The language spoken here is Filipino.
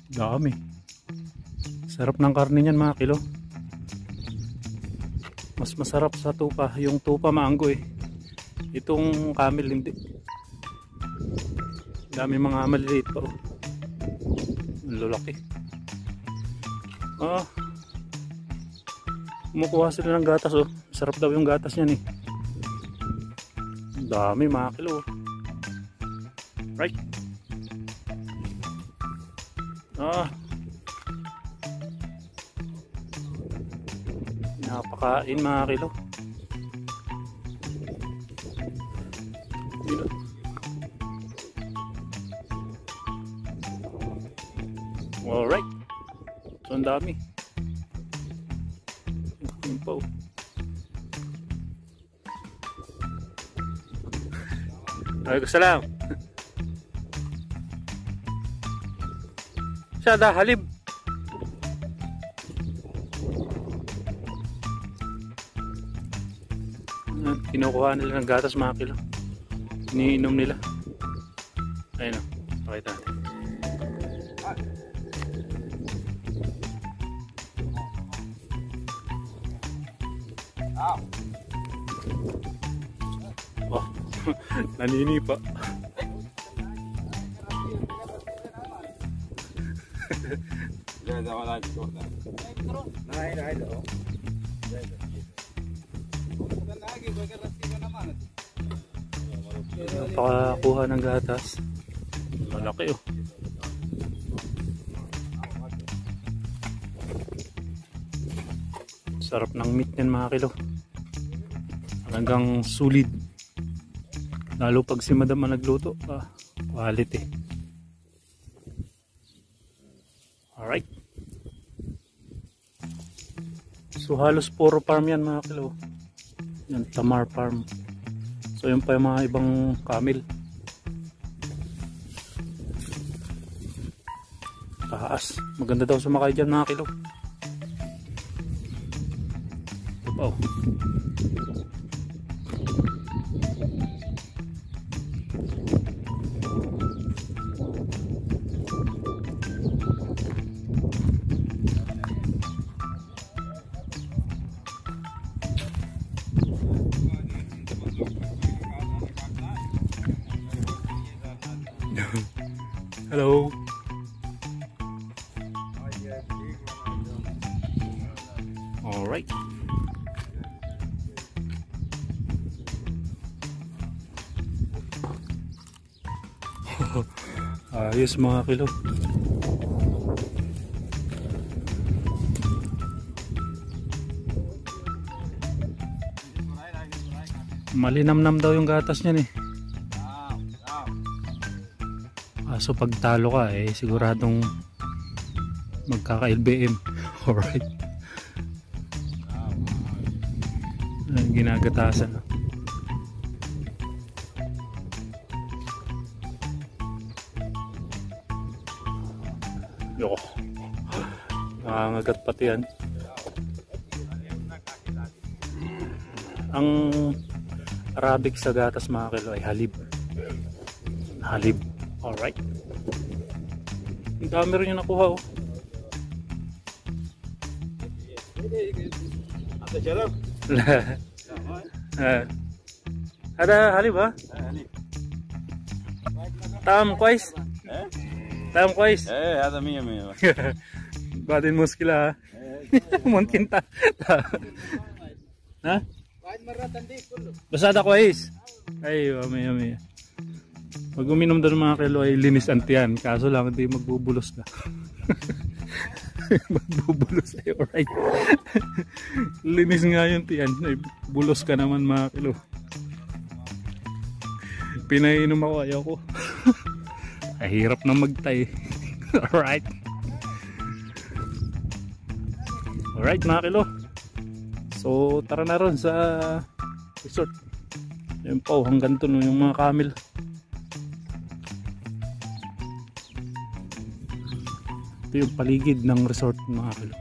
Dami. Sarap ng karne niyan mga kilo. Mas masarap sa tupa. Yung tupa maanggo eh. Itong camel hindi. Dami mga maliliit pa oh. Ang lalaki. Kumukuha sila ng gatas oh. Sarap daw yung gatas niyan eh. Dami mga kilo. Right. Napakain mga kilo. Alright. So ang dami. Yun po. Waalaikumsalam. Siya dah halib. Kinukuha nila ng gatas mga kilo. Iniinom nila. Ayun o. Pakita natin. Oh, nanini pa. Napakakuha ng gatas. Malaki oh. Sarap ng meat yan mga kilo. Hanggang solid. Lalo pag si madam ang nagluto. Quality. Alright. So halos puro farm yan mga kilo. Yan, Tamar Farm. So yun pa yung mga ibang camel. Taas. Maganda daw sumakay dyan mga kilo. Wow. Hello. All right. Ayos mga kilo. Malinamnam daw yung gatas niyan eh. So pag talo ka eh siguradong magkaka-LBM. Alright. Ginagatasan. Yoko. Nangangagat pati yan. Ang Arabic sa gatas mga kilo ay halib. Halib. Alright. Ang dami rin yung nakuha oh. Ada halib ha? Tam كويس؟ تمام كويس؟ ايه هذا 100 بعدين مشكلة ممكن ها؟ بعد مرة تنظيف كله بس هذا كويس. ايوه 100. Pag uminom doon mga kilo ay linis ang tiyan. Kaso lang hindi magbubulos ka. Magbubulos ay alright. Linis nga yung tiyan. Ay bulos ka naman mga kilo. Pinainom ako, ayaw ko. Ay hirap na magtay. Alright. Alright mga kilo. So tara na ron sa resort. Ayun po hanggang doon yung mga camel. Ito yung paligid ng resort mga kilo.